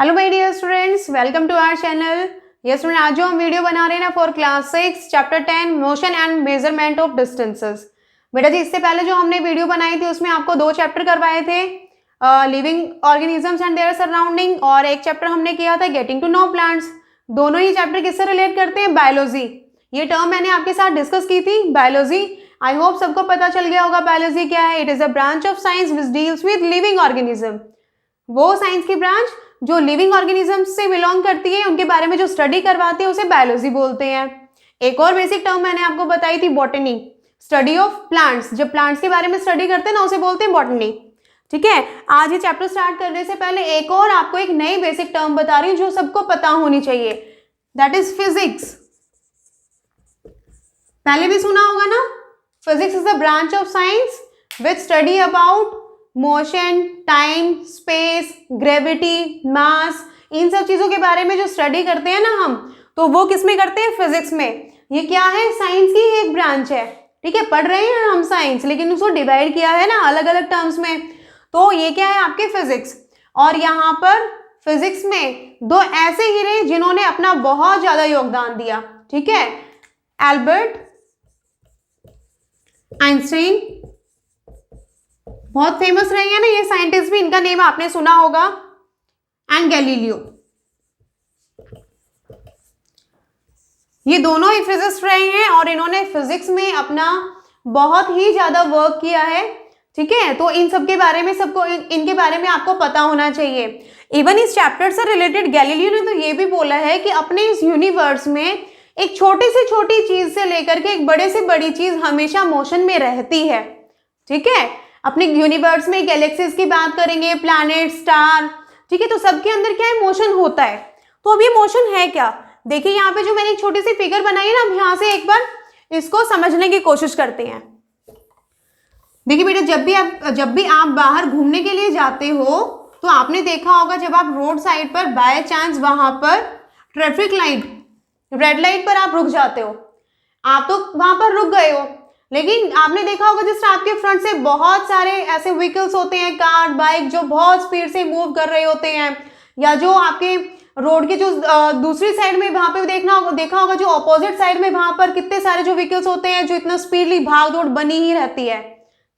Hello my dear students, welcome to our channel. ये student आज जो हम वीडियो बना रहे हैं ना for class 6 chapter 10 motion and measurement of distances. बेटा जी, इससे पहले जो हमने वीडियो बनाई थी उसमें आपको 2 चैप्टर करवाए थे, living organisms and their surrounding, और एक चैप्टर हमने किया था गेटिंग टू नो प्लांट्स। दोनों ही चैप्टर किससे रिलेट करते हैं? बायोलॉजी। ये टर्म मैंने आपके साथ डिस्कस की थी, बायोलॉजी। आई होप सबको पता चल गया होगा बायोलॉजी क्या है। It is a branch of science which deals with living organism. वो साइंस की ब्रांच जो लिविंग ऑर्गेनिजम्स से बिलोंग करती है, उनके बारे में जो स्टडी करवाती है उसे बायोलॉजी बोलते हैं। एक और बेसिक टर्म मैंने आपको बताई थी, बॉटनी, स्टडी ऑफ प्लांट्स। जब प्लांट्स के बारे में स्टडी करते हैं ना उसे बोलते हैं बॉटनी। ठीक है, आज ये चैप्टर स्टार्ट करने से पहले एक और आपको एक नई बेसिक टर्म बता रही हूँ जो सबको पता होनी चाहिए, दैट इज फिजिक्स। पहले भी सुना होगा ना, physics is the branch of science which study about motion, time, space, gravity, mass, इन सब चीजों के बारे में जो स्टडी करते हैं ना हम, तो वो किस में करते हैं? फिजिक्स में। ये क्या है? साइंस की एक ब्रांच है। ठीक है, पढ़ रहे हैं हम साइंस, लेकिन उसको डिवाइड किया है ना अलग अलग टर्म्स में। तो ये क्या है? आपके फिजिक्स। और यहाँ पर फिजिक्स में 2 ऐसे हीरे जिन्होंने अपना बहुत ज्यादा योगदान दिया। ठीक है, एल्बर्ट आइंस्टाइन, बहुत फेमस रहे हैं ना ये साइंटिस्ट भी, इनका नेम आपने सुना होगा, एंड गैलीलियो। ये दोनों ही फिजिसिस्ट रहे हैं और इन्होंने फिजिक्स में अपना बहुत ही ज्यादा वर्क किया है। ठीक है, तो इन सब के बारे में सबको इनके बारे में आपको पता होना चाहिए। इवन इस चैप्टर से रिलेटेड गैलीलियो ने तो ये भी बोला है कि अपने इस यूनिवर्स में एक छोटी से छोटी चीज से लेकर के एक बड़े से बड़ी चीज हमेशा मोशन में रहती है। ठीक है, अपने यूनिवर्स में गैलेक्सीज की बात करेंगे, प्लैनेट, स्टार। ठीक है, तो सबके अंदर क्या है? मोशन होता है। तो अब ये मोशन है क्या? देखिए यहाँ पे जो मैंने एक छोटी सी फिगर बनाई है ना, यहाँ से एक बार इसको समझने की कोशिश करते हैं। देखिए बेटा, जब भी आप बाहर घूमने के लिए जाते हो तो आपने देखा होगा, जब आप रोड साइड पर बाय चांस वहां पर ट्रैफिक लाइट, रेड लाइट पर आप रुक जाते हो, आप तो वहां पर रुक गए हो, लेकिन आपने देखा होगा जिस आपके फ्रंट से बहुत सारे ऐसे व्हीकल्स होते हैं, कार, बाइक, जो बहुत स्पीड से मूव कर रहे होते हैं, या जो आपके रोड की जो दूसरी साइड में वहां पे देखा होगा जो ऑपोजिट साइड में वहां पर कितने सारे जो व्हीकल्स होते हैं जो इतना स्पीडली भाग दौड़ बनी ही रहती है।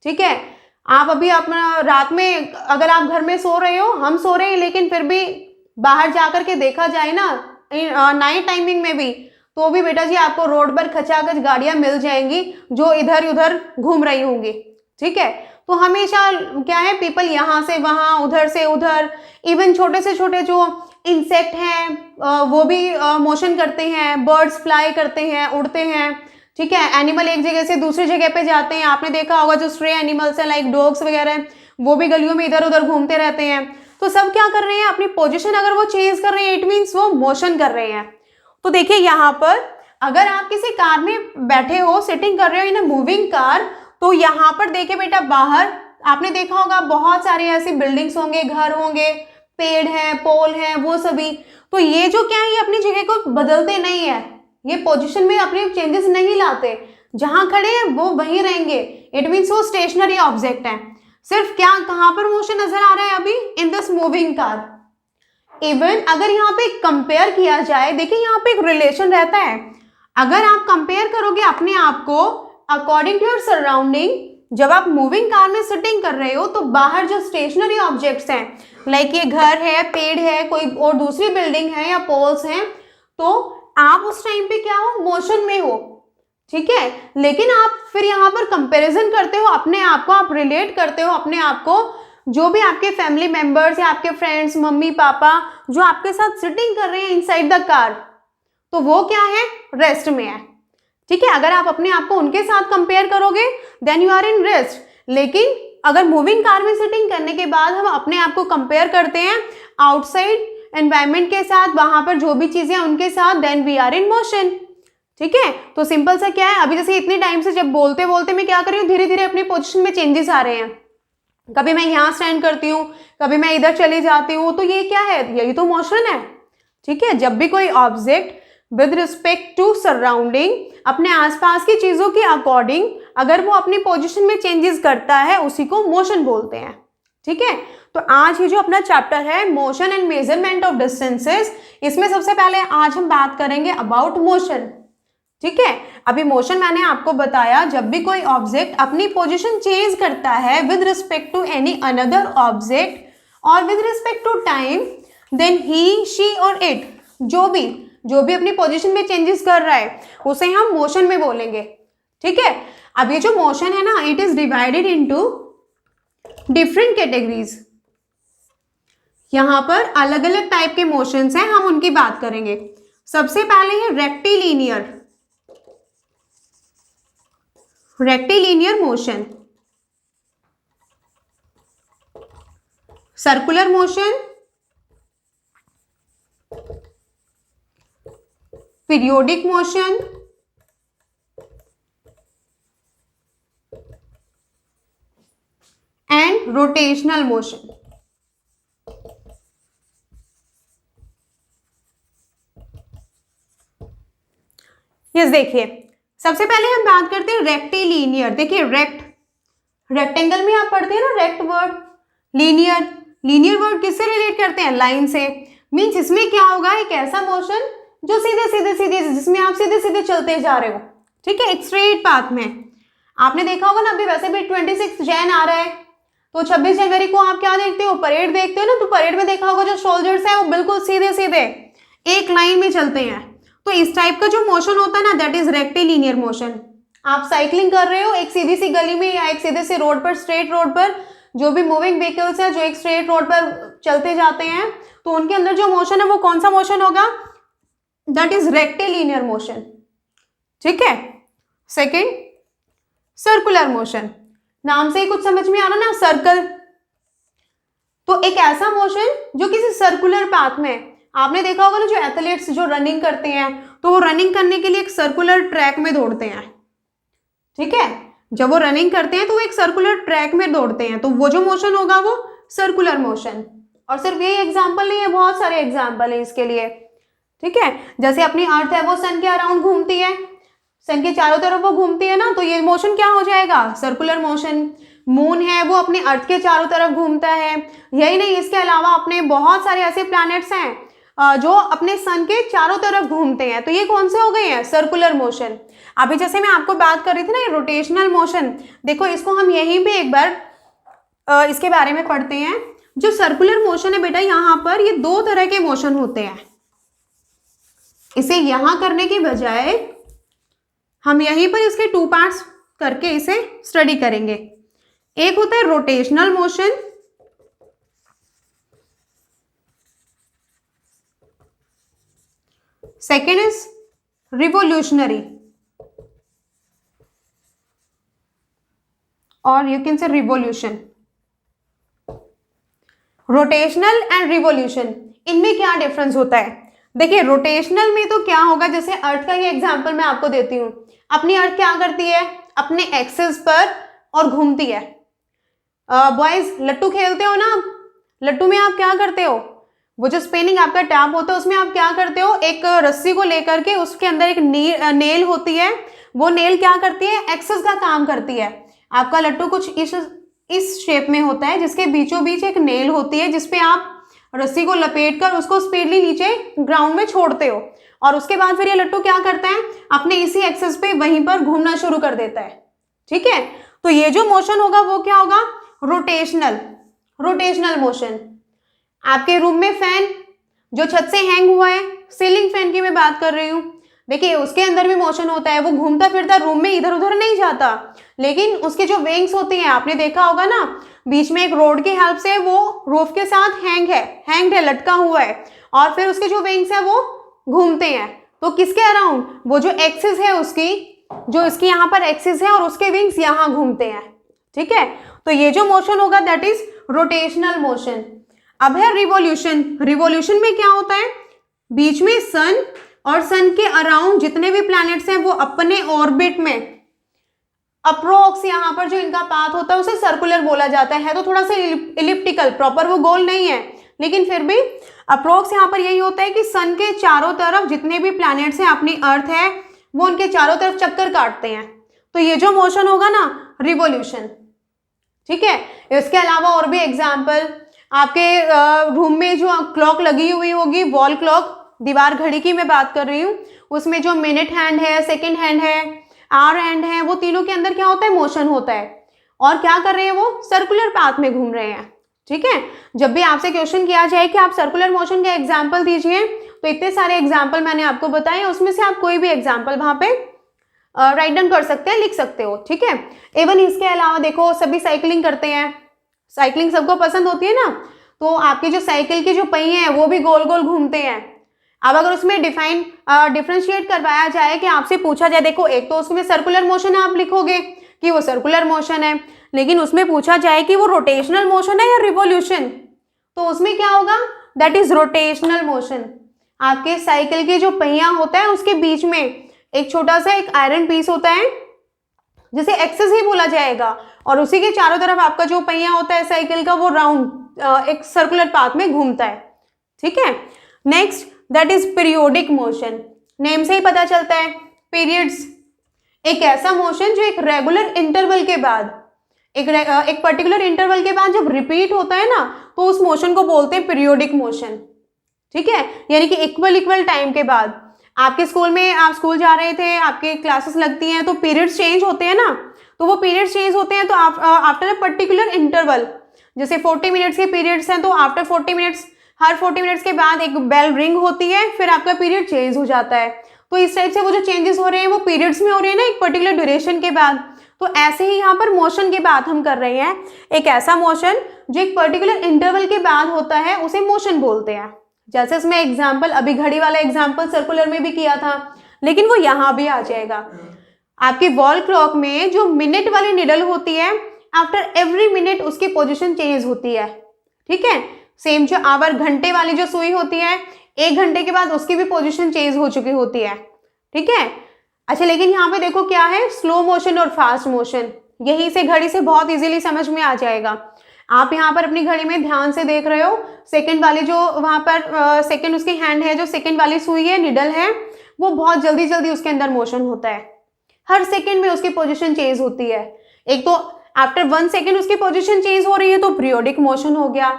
ठीक है, आप अभी अपना रात में अगर आप घर में सो रहे हो, हम सो रहे हैं, लेकिन फिर भी बाहर जाकर के देखा जाए ना नाइट टाइमिंग में भी, तो भी बेटा जी आपको रोड पर खचाखच गाड़ियां मिल जाएंगी जो इधर उधर घूम रही होंगी। ठीक है, तो हमेशा क्या है, पीपल यहाँ से वहां, उधर से उधर, इवन छोटे से छोटे जो इंसेक्ट हैं वो भी मोशन करते हैं, बर्ड्स फ्लाई करते हैं, उड़ते हैं। ठीक है, एनिमल एक जगह से दूसरी जगह पे जाते हैं। आपने देखा होगा जो स्ट्रे एनिमल्स हैं लाइक डॉग्स वगैरह, वो भी गलियों में इधर उधर घूमते रहते हैं। तो सब क्या कर रहे हैं? अपनी पोजीशन अगर वो चेंज कर रहे हैं, इट मीन्स वो मोशन कर रहे हैं। तो देखिए यहाँ पर अगर आप किसी कार में बैठे हो, सिटिंग कर रहे हो इन अ मूविंग कार, तो यहाँ पर देखिए बेटा, बाहर आपने देखा होगा बहुत सारे ऐसी बिल्डिंग्स होंगे, घर होंगे, पेड़ हैं, पोल हैं, वो सभी। तो ये जो क्या है, ये अपनी जगह को बदलते नहीं है, ये पोजीशन में अपने चेंजेस नहीं लाते, जहां खड़े हैं वो वहीं रहेंगे। इट मीन्स वो स्टेशनरी ऑब्जेक्ट है। सिर्फ क्या, कहां पर मोशन नजर आ रहा है अभी? In this moving car. Even अगर यहाँ पे कंपेयर किया जाए, देखिए यहाँ पे एक रिलेशन रहता है। अगर आप कंपेयर करोगे अपने आप को अकॉर्डिंग टू योर सराउंडिंग, जब आप मूविंग कार में सिटिंग कर रहे हो तो बाहर जो स्टेशनरी ऑब्जेक्ट्स हैं, लाइक ये घर है, पेड़ है, कोई और दूसरी बिल्डिंग है या पोल्स हैं, तो आप उस टाइम पे क्या हो? मोशन में हो। ठीक है, लेकिन आप फिर यहाँ पर कंपैरिजन करते हो अपने आप को, आप रिलेट करते हो अपने आप को जो भी आपके फैमिली मेंबर्स या आपके फ्रेंड्स, मम्मी पापा जो आपके साथ सिटिंग कर रहे हैं इनसाइड द कार, तो वो क्या है? रेस्ट में है। ठीक है, अगर आप अपने आप को उनके साथ कंपेयर करोगे then you are in rest. लेकिन अगर मूविंग कार में सिटिंग करने के बाद हम अपने आप को कंपेयर करते हैं आउटसाइड एनवायरमेंट के साथ, वहां पर जो भी चीजें उनके साथ, then we are in motion. ठीक है, तो सिंपल सा क्या है, अभी जैसे इतने टाइम से जब बोलते बोलते मैं क्या कर रही हूँ, धीरे धीरे अपनी पोजीशन में चेंजेस आ रहे हैं। कभी मैं यहाँ स्टैंड करती हूँ, कभी मैं इधर चली जाती हूँ, तो ये क्या है? यही तो मोशन है। ठीक है, जब भी कोई object with respect to surrounding, अपने आसपास की चीजों के अकॉर्डिंग अगर वो अपनी पोजीशन में चेंजेस करता है, उसी को मोशन बोलते हैं। ठीक है, तो आज ये जो अपना चैप्टर है motion and measurement of distances, इसमें सबसे पहले आज हम बात करेंगे अबाउट मोशन। ठीक है, अभी मोशन मैंने आपको बताया, जब भी कोई ऑब्जेक्ट अपनी पोजीशन चेंज करता है with respect to any another object और with respect to time, then he she और इट, जो भी अपनी पोजीशन में चेंजेस कर रहा है उसे हम मोशन में बोलेंगे। ठीक है, अब ये जो मोशन है ना, it is divided into different categories. यहां पर अलग अलग टाइप के मोशंस हैं, हम उनकी बात करेंगे। सबसे पहले है rectilinear motion, circular motion, periodic motion, and rotational motion. Yes, देखिए सबसे पहले हम बात करते हैं रेक्टिलिनियर। देखिए रेक्टेंगल में आप पढ़ते हैं ना रेक्ट वर्ड, लीनियर वर्ड किससे रिलेट करते हैं? लाइन से। मीन्स इसमें क्या होगा, एक ऐसा मोशन जो सीधे जिसमें आप सीधे सीधे चलते जा रहे हो। ठीक है, एक स्ट्रेट पाथ में। आपने देखा होगा ना, अभी वैसे भी 26 जैन आ रहा है, तो 26 जनवरी को आप क्या देखते हो? परेड देखते हो ना, तो परेड में देखा होगा जो सोल्जर्स हैं वो बिल्कुल सीधे सीधे एक लाइन में चलते हैं। तो इस टाइप का जो मोशन होता है ना, दैट इज रेक्टिलिनियर मोशन। आप साइकिलिंग कर रहे हो एक सीधी सी गली में या एक सीधे से रोड पर, स्ट्रेट रोड पर, जो भी मूविंग व्हीकल्स हैं जो एक स्ट्रेट रोड पर चलते जाते हैं, तो उनके अंदर जो मोशन है वो कौन सा मोशन होगा? That is rectilinear motion. ठीक है, सेकेंड सर्कुलर मोशन। नाम से ही कुछ समझ में आ रहा ना, सर्कल। तो एक ऐसा मोशन जो किसी सर्कुलर पाथ में, आपने देखा होगा ना जो एथलीट्स जो रनिंग करते हैं, तो वो रनिंग करने के लिए एक सर्कुलर ट्रैक में दौड़ते हैं। ठीक है, जब वो रनिंग करते हैं तो वो एक सर्कुलर ट्रैक में दौड़ते हैं, तो वो जो मोशन होगा वो सर्कुलर मोशन। और सिर्फ ये एग्जाम्पल नहीं है, बहुत सारे एग्जाम्पल है इसके लिए। ठीक है, जैसे अपनी अर्थ है वो सन के अराउंड घूमती है, सन के चारों तरफ वो घूमती है ना, तो ये मोशन क्या हो जाएगा? Circular motion. मून है वो अपने अर्थ के चारों तरफ घूमता है। यही नहीं, इसके अलावा अपने बहुत सारे ऐसे प्लैनेट्स हैं जो अपने सन के चारों तरफ घूमते हैं, तो ये कौन से हो गए हैं? Circular motion. अभी जैसे मैं आपको बात कर रही थी ना, ये रोटेशनल मोशन, देखो इसको हम यहीं पे एक बार इसके बारे में पढ़ते हैं। जो सर्कुलर मोशन है बेटा, यहाँ पर ये दो तरह के मोशन होते हैं। इसे यहां करने के बजाय हम यहीं पर इसके 2 पार्ट्स करके इसे स्टडी करेंगे। एक होता है rotational motion, second is revolutionary, और you can say revolution. Rotational and revolution, इनमें क्या डिफरेंस होता है? देखिए रोटेशनल में तो क्या होगा, जैसे अर्थ का ये एग्जांपल मैं आपको देती हूँ। अपनी अर्थ क्या करती है? अपने एक्सिस पर और घूमती है। बॉयज लट्टू खेलते हो ना, लट्टू में आप क्या करते हो? वो जो स्पिनिंग आपका टैप होता है उसमें आप क्या करते हो? एक रस्सी को लेकर के उसके अंदर एक नेल होती है, वो नेल क्या करती है? एक्सिस का काम करती है। आपका लट्टू कुछ इस शेप में होता है, जिसके बीचों बीच एक नेल होती है, जिसपे आप रस्सी को लपेट कर उसको स्पीडली नीचे ग्राउंड में छोड़ते हो, और उसके बाद फिर ये लट्टू क्या करता है? अपने इसी एक्सिस पे वहीं पर घूमना शुरू कर देता है। ठीक है, तो ये जो मोशन होगा वो क्या होगा? Rotational motion. आपके रूम में फैन जो छत से हैंग हुआ है, सीलिंग फैन की मैं बात कर रही हूँ, देखिए उसके अंदर भी मोशन होता है, वो घूमता फिरता रूम में इधर उधर नहीं जाता, लेकिन उसके जो विंग्स होती हैं, आपने देखा होगा ना, बीच में एक रोड की हेल्प से वो रूफ के साथ हैंग्ड है, लटका हुआ है, और फिर उसके जो विंग्स है वो घूमते हैं। तो किसके अराउंड? वो जो एक्सिस है उसकी, जो इसकी यहाँ पर एक्सिस है और उसके विंग्स यहाँ घूमते हैं। ठीक है, तो ये जो मोशन होगा दैट इज रोटेशनल मोशन। अब है रिवॉल्यूशन। रिवॉल्यूशन में क्या होता है? बीच में सन और सन के अराउंड जितने भी प्लैनेट्स हैं वो अपने ऑर्बिट में अप्रोक्स, यहाँ पर जो इनका पाथ होता है उसे सर्कुलर बोला जाता है, तो थोड़ा सा इलिप्टिकल, प्रॉपर वो गोल नहीं है, लेकिन फिर भी अप्रोक्स यहाँ पर यही होता है कि सन के चारों तरफ जितने भी प्लैनेट्स हैं, अपनी अर्थ है वो उनके चारों तरफ चक्कर काटते हैं। तो ये जो मोशन होगा ना, रिवॉल्यूशन। ठीक है। इसके अलावा और भी एग्जाम्पल, आपके रूम में जो क्लॉक लगी हुई होगी, वॉल क्लॉक, दीवार घड़ी की मैं बात कर रही हूँ, उसमें जो मिनट हैंड है, सेकेंड हैंड है, आवर हैंड है, वो तीनों के अंदर क्या होता है, मोशन होता है। और क्या कर रहे हैं, वो सर्कुलर पाथ में घूम रहे हैं। ठीक है। जब भी आपसे क्वेश्चन किया जाए कि आप सर्कुलर मोशन का एग्जाम्पल दीजिए, तो इतने सारे एग्जाम्पल मैंने आपको बताए, उसमें से आप कोई भी एग्जाम्पल वहां पे राइट डाउन कर सकते हैं, लिख सकते हो। ठीक है। इवन इसके अलावा देखो, सभी साइकिलिंग करते हैं, साइकिलिंग सबको पसंद होती है ना, तो आपकी जो साइकिल के जो पहिए हैं वो भी गोल गोल घूमते हैं। अब अगर उसमें डिफरेंशिएट करवाया जाए कि आपसे पूछा जाए, देखो एक तो उसमें सर्कुलर मोशन आप लिखोगे कि वो सर्कुलर मोशन है, लेकिन उसमें पूछा जाए कि वो रोटेशनल मोशन है या रिवॉल्यूशन, तो उसमें क्या होगा, दैट इज रोटेशनल मोशन। आपके साइकिल के जो पहिया होता है उसके बीच में एक छोटा सा एक आयरन पीस होता है जिसे एक्सेस ही बोला जाएगा, और उसी के चारों तरफ आपका जो पहिया होता है साइकिल का, वो राउंड एक सर्कुलर पाथ में घूमता है। ठीक है। Next, that is periodic motion. Name से ही पता चलता है, पीरियड्स, एक ऐसा मोशन जो एक रेगुलर इंटरवल के बाद, एक पर्टिकुलर इंटरवल के बाद जब रिपीट होता है ना, तो उस मोशन को बोलते हैं पीरियोडिक मोशन। ठीक है। यानी कि इक्वल टाइम के बाद, आपके स्कूल में, आप स्कूल जा रहे थे, आपके क्लासेस लगती हैं, तो पीरियड्स चेंज होते हैं ना, तो वो पीरियड्स चेंज होते हैं, तो आफ्टर अ पर्टिकुलर इंटरवल, जैसे 40 मिनट्स के पीरियड्स हैं, तो आफ्टर 40 मिनट्स, हर 40 मिनट्स के बाद एक बेल रिंग होती है, फिर आपका पीरियड चेंज हो जाता है। तो इस टाइप से वो जो चेंजेस हो रहे हैं वो पीरियड्स में हो रहे हैं ना, एक पर्टिकुलर ड्यूरेशन के बाद। तो ऐसे ही यहाँ पर मोशन की बात हम कर रहे हैं, एक ऐसा मोशन जो एक पर्टिकुलर इंटरवल के बाद होता है, उसे मोशन बोलते हैं। जैसे इसमें एग्जाम्पल, अभी घड़ी वाला एग्जाम्पल सर्कुलर में भी किया था, लेकिन वो यहाँ भी आ जाएगा। आपकी वॉल क्लॉक में जो मिनट वाली निडल होती है, आफ्टर एवरी मिनट उसकी पोजीशन चेंज होती है। ठीक है। सेम जो आवर, घंटे वाली जो सुई होती है, 1 घंटे के बाद उसकी भी पोजीशन चेंज हो चुकी होती है। ठीक है। अच्छा, लेकिन यहाँ पे देखो क्या है, स्लो मोशन और फास्ट मोशन, यही से घड़ी से बहुत इजीली समझ में आ जाएगा। आप यहाँ पर अपनी घड़ी में ध्यान से देख रहे हो, सेकंड वाली जो वहां पर सेकंड उसकी हैंड है, जो सेकंड वाली सुई है, निडल है, वो बहुत जल्दी जल्दी उसके अंदर मोशन होता है, हर सेकंड में उसकी पोजीशन चेंज होती है। एक तो आफ्टर 1 सेकंड उसकी पोजीशन चेंज हो रही है, तो पीरियोडिक मोशन हो गया,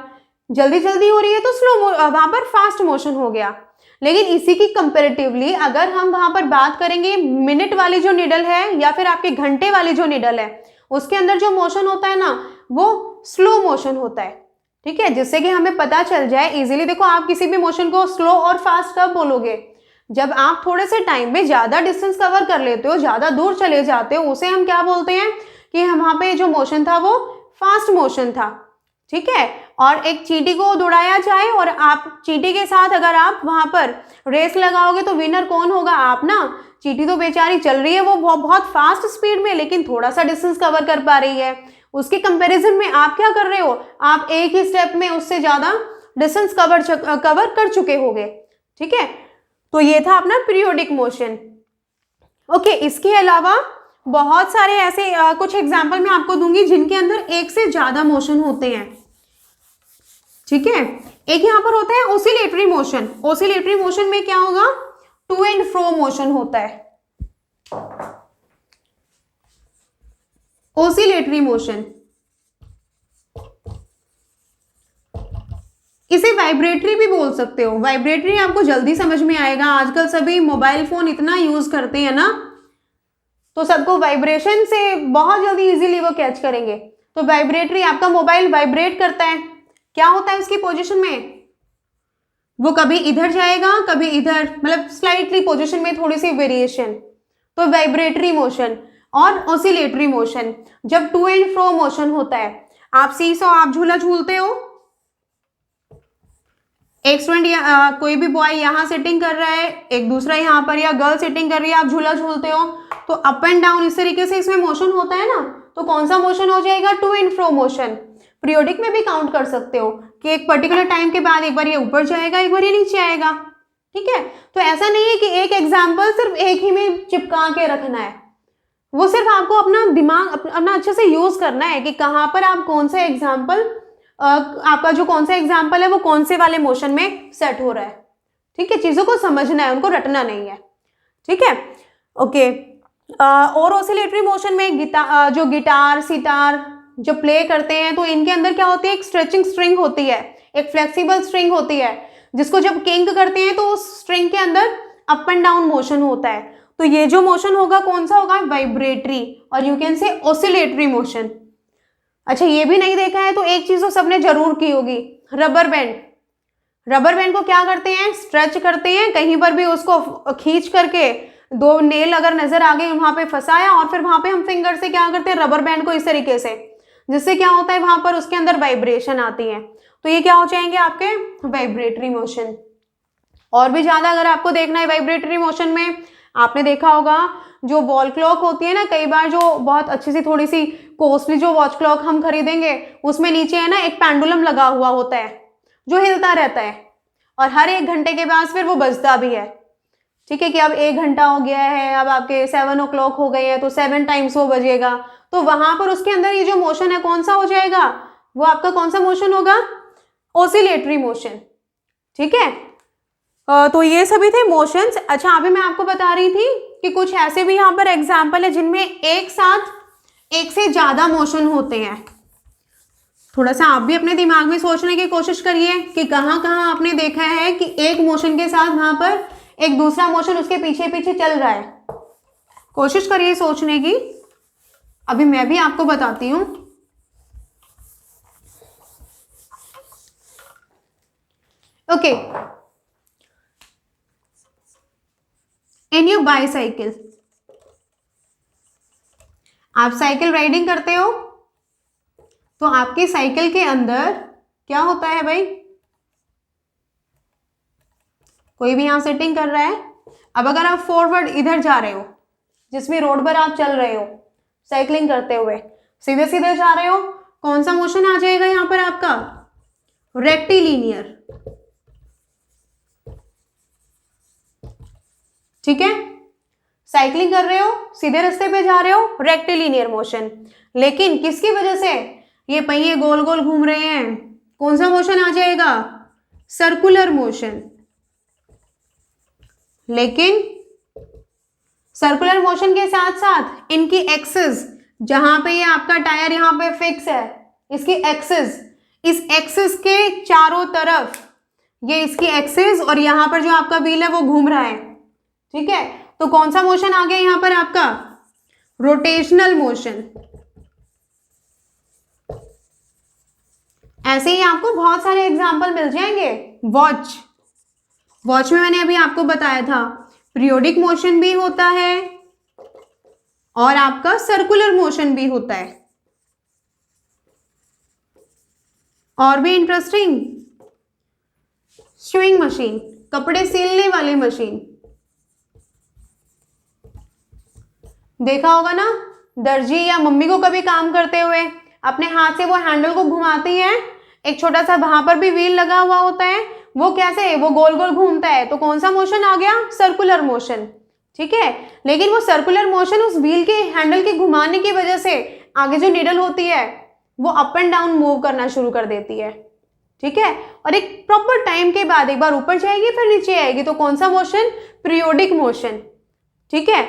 जल्दी जल्दी हो रही है तो स्लो, वहां पर फास्ट मोशन हो गया। लेकिन इसी की कंपेरेटिवली अगर हम वहां पर बात करेंगे, मिनट वाली जो निडल है या फिर आपके घंटे वाली जो निडल है, उसके अंदर जो मोशन होता है ना, वो स्लो मोशन होता है। ठीक है। जिससे कि हमें पता चल जाए इजीली। देखो, आप किसी भी मोशन को स्लो और फास्ट कब बोलोगे, जब आप थोड़े से टाइम में ज्यादा डिस्टेंस कवर कर लेते हो, ज्यादा दूर चले जाते हो, उसे हम क्या बोलते हैं कि वहां पे जो मोशन था वो फास्ट मोशन था। ठीक है। और एक चींटी को दौड़ाया जाए और आप चींटी के साथ अगर आप वहां पर रेस लगाओगे, तो विनर कौन होगा, आप ना। चींटी तो बेचारी चल रही है वो बहुत फास्ट स्पीड में, लेकिन थोड़ा सा डिस्टेंस कवर कर पा रही है। उसके कंपैरिजन में आप क्या कर रहे हो, आप एक ही स्टेप में उससे ज्यादा डिस्टेंस कवर कर चुके होगे। ठीक है। तो ये था अपना पीरियोडिक मोशन। ओके। इसके अलावा बहुत सारे ऐसे कुछ एग्जाम्पल मैं आपको दूंगी जिनके अंदर एक से ज्यादा मोशन होते हैं। ठीक है। एक यहां पर होता है ओसिलेटरी मोशन। ओसिलेटरी मोशन में क्या होगा, टू एंड फ्रो मोशन होता है, ओसिलेटरी मोशन। इसे वाइब्रेटरी भी बोल सकते हो। वाइब्रेटरी आपको जल्दी समझ में आएगा, आजकल सभी मोबाइल फोन इतना यूज करते हैं ना, तो सबको वाइब्रेशन से बहुत जल्दी इजीली वो कैच करेंगे। तो वाइब्रेटरी, आपका मोबाइल वाइब्रेट करता है, क्या होता है उसकी पोजीशन में, वो कभी इधर जाएगा कभी इधर, मतलब स्लाइटली पोजीशन में थोड़ी सी वेरिएशन, तो वाइब्रेटरी मोशन। और ऑसिलेटरी मोशन, जब टू एंड फ्रो मोशन होता है, आप सीसो, आप झूला झूलते हो, एक स्टूडेंट कोई भी बॉय यहाँ सेटिंग कर रहा है, एक दूसरा यहाँ पर, या गर्ल सेटिंग कर रही है, आप झूला झूलते हो, तो अप एंड डाउन इस तरीके से इसमें मोशन होता है ना, तो कौन सा मोशन हो जाएगा, to and fro motion. Periodic में भी काउंट कर सकते हो कि एक पर्टिकुलर टाइम के बाद एक बार ये ऊपर जाएगा, एक बार ये नीचे आएगा। ठीक है। तो ऐसा नहीं है कि एक एग्जाम्पल सिर्फ एक ही में चिपका के रखना है, वो सिर्फ आपको अपना दिमाग अपना अच्छे से यूज करना है कि कहाँ पर आप कौन सा एग्जाम्पल, आपका जो कौन सा एग्जाम्पल है वो कौन से वाले मोशन में सेट हो रहा है। ठीक है। चीजों को समझना है, उनको रटना नहीं है। ठीक है। ओके। और ऑसिलेटरी मोशन में जो गिटार, सितार, जब प्ले करते हैं तो इनके अंदर क्या होती है, एक स्ट्रेचिंग स्ट्रिंग होती है, एक फ्लेक्सिबल स्ट्रिंग होती है, जिसको जब किंक करते हैं तो उस स्ट्रिंग के अंदर अप एंड डाउन मोशन होता है। तो ये जो मोशन होगा कौन सा होगा, वाइब्रेटरी, और यू कैन से ऑसिलेटरी मोशन। अच्छा, ये भी नहीं देखा है तो एक चीज तो सबने जरूर की होगी, रबर बैंड। रबर बैंड को क्या करते हैं, स्ट्रेच करते हैं, कहीं पर भी उसको खींच करके दो नेल अगर नजर आ गए वहां पे फंसाया, और फिर वहां पे हम फिंगर से क्या करते हैं, रबर बैंड को इस तरीके से, जिससे क्या होता है वहां पर उसके अंदर वाइब्रेशन आती है। तो ये क्या हो जाएंगे आपके वाइब्रेटरी मोशन। और भी ज्यादा अगर आपको देखना है वाइब्रेटरी मोशन में, आपने देखा होगा जो वॉल क्लॉक होती है ना, कई बार जो बहुत अच्छी सी थोड़ी सी कॉस्टली जो वॉच क्लॉक हम खरीदेंगे उसमें नीचे है ना एक पेंडुलम लगा हुआ होता है जो हिलता रहता है, और हर 1 घंटे के बाद फिर वो बजता भी है। ठीक है, कि अब 1 घंटा हो गया है, अब आपके 7 o'clock हो गए हैं तो 7 times वो बजेगा। तो वहां पर उसके अंदर ये जो मोशन है कौन सा हो जाएगा, वो आपका कौन सा मोशन होगा, ऑसिलेटरी मोशन। ठीक है, तो ये सभी थे मोशंस। अच्छा, अभी मैं आपको बता रही थी कि कुछ ऐसे भी यहाँ पर एग्जाम्पल है जिनमें एक साथ एक से ज्यादा मोशन होते हैं। थोड़ा सा आप भी अपने दिमाग में सोचने की कोशिश करिए कि कहाँ कहाँ आपने देखा है कि एक मोशन के साथ वहां पर एक दूसरा मोशन उसके पीछे पीछे चल रहा है। कोशिश करिए सोचने की, अभी मैं भी आपको बताती हूं। ओके, इन योर बाईसाइकिल, आप साइकिल राइडिंग करते हो तो आपकी साइकिल के अंदर क्या होता है भाई, कोई भी यहां सेटिंग कर रहा है। अब अगर आप फॉरवर्ड इधर जा रहे हो, जिसमें रोड पर आप चल रहे हो साइकिलिंग करते हुए, सीधे सीधे जा रहे हो, कौन सा मोशन आ जाएगा यहां पर आपका, रेक्टिलिनियर। ठीक है, साइकिलिंग कर रहे हो, सीधे रास्ते पे जा रहे हो, रेक्टिलिनियर मोशन। लेकिन किसकी वजह से ये पहिए गोल गोल घूम रहे हैं, कौन सा मोशन आ जाएगा, सर्कुलर मोशन। लेकिन सर्कुलर मोशन के साथ साथ इनकी एक्सिस, जहां पे ये आपका टायर यहां पे फिक्स है, इसकी एक्सिस, इस एक्सिस के चारों तरफ ये इसकी एक्सिस, और यहां पर जो आपका व्हील है वो घूम रहा है। ठीक है, तो कौन सा मोशन आ गया यहां पर आपका, रोटेशनल मोशन। ऐसे ही आपको बहुत सारे एग्जाम्पल मिल जाएंगे। वॉच में मैंने अभी आपको बताया था पीरियोडिक मोशन भी होता है और आपका सर्कुलर मोशन भी होता है। और भी इंटरेस्टिंग, स्विंग मशीन, कपड़े सिलने वाली मशीन, देखा होगा ना, दर्जी या मम्मी को कभी काम करते हुए अपने हाथ से वो हैंडल को घुमाती है, एक छोटा सा वहां पर भी व्हील लगा हुआ होता है, वो कैसे, वो गोल गोल घूमता है, तो कौन सा मोशन आ गया, सर्कुलर मोशन। ठीक है, लेकिन वो सर्कुलर मोशन उस व्हील के हैंडल के घुमाने की वजह से आगे जो नीडल होती है वो अप एंड डाउन मूव करना शुरू कर देती है। ठीक है, और एक प्रॉपर टाइम के बाद एक बार ऊपर जाएगी फिर नीचे आएगी, तो कौन सा मोशन, पीरियोडिक मोशन। ठीक है,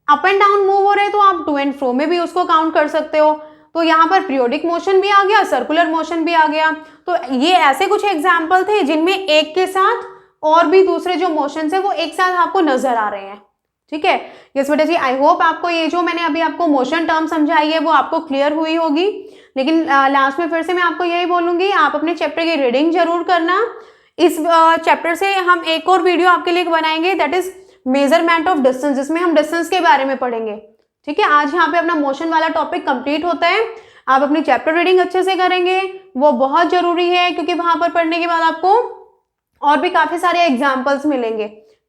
अप एंड डाउन मूव हो रहे तो आप टू एंड फ्रो में भी उसको काउंट कर सकते हो। तो यहाँ पर पीरियोडिक मोशन भी आ गया, सर्कुलर मोशन भी आ गया। तो ये ऐसे कुछ एग्जाम्पल थे जिनमें एक के साथ और भी दूसरे जो मोशंस है वो एक साथ आपको नजर आ रहे हैं। ठीक है, यस बेटा जी, आई होप आपको ये जो मैंने अभी आपको मोशन टर्म समझाई है वो आपको क्लियर हुई होगी। लेकिन लास्ट में फिर से मैं आपको यही बोलूंगी, आप अपने चैप्टर की रीडिंग जरूर करना। इस चैप्टर से हम एक और वीडियो आपके लिए बनाएंगे, that is measurement of distance, जिसमें हम डिस्टेंस के बारे में पढ़ेंगे। ठीक है, आज यहाँ पे अपना मोशन वाला टॉपिक कंप्लीट होता है। आप अपनी चैप्टर रीडिंग अच्छे से करेंगे, वो बहुत जरूरी है, क्योंकि वहां पर पढ़ने के बाद आपको और भी काफी सारे एग्जाम्पल्स मिलेंगे।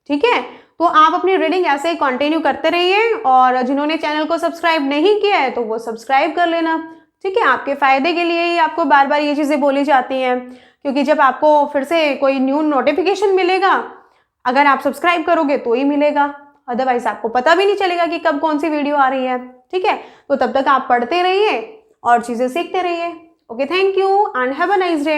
ठीक है, तो आप अपनी रीडिंग ऐसे ही कंटिन्यू करते रहिए, और जिन्होंने चैनल को सब्सक्राइब नहीं किया है तो वो सब्सक्राइब कर लेना। ठीक है, आपके फायदे के लिए ही आपको बार बार ये चीजें बोली जाती हैं, क्योंकि जब आपको फिर से कोई न्यू नोटिफिकेशन मिलेगा, अगर आप सब्सक्राइब करोगे तो ही मिलेगा, अदरवाइज आपको पता भी नहीं चलेगा कि कब कौन सी वीडियो आ रही है। ठीक है, तो तब तक आप पढ़ते रहिए और चीजें सीखते रहिए। Okay, thank you and have a nice day.